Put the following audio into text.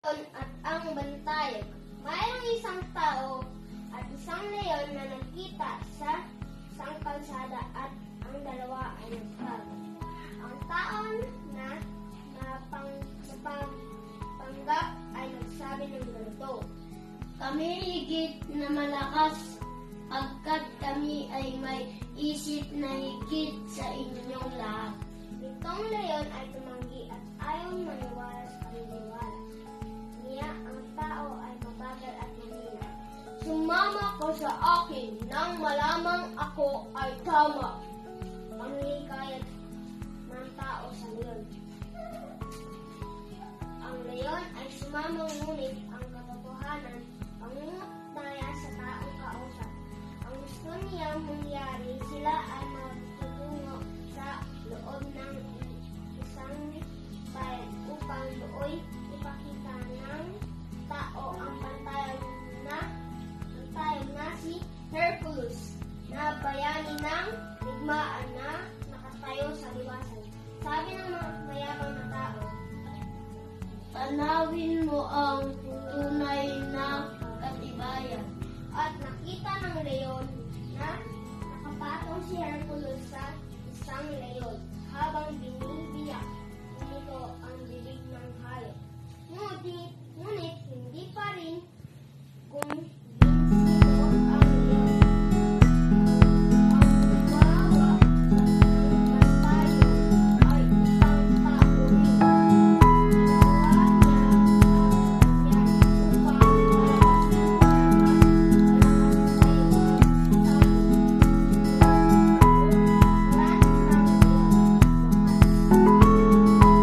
At ang bantayog. Mayroong isang tao at isang leon na nagkita sa isang kalsada at ang dalawa ay nagtago. Ang taon na napanggap ay nagsabi ng ganito, Kami higit na malakas, pagkat kami ay may isip na higit sa inyong lahat. Itong leon ay tumanggi at ayaw maniwala sa paniniwala. Niya ang tao ay mabagal at mahina. Sumama ka sa akin nang malamang ako ay tama. Ang hikayat ng tao sa leon. Ang leon ay sumama ngunit ang katotohanan pangungunayan sa taong kausap. Ang gusto niya mangyari, sila ay magtutungo sa loob ng isang bayan upang doon ipakita ng tao ang pantayog na si Hercules na bayani ng digmaan na nakatayo sa liwasan. Sabi ng mga mayabang na tao, Tanawin mo ang tunay na katibayan. at nakita ng leon na nakapatong si Hercules sa isang leon habang binibiyak nito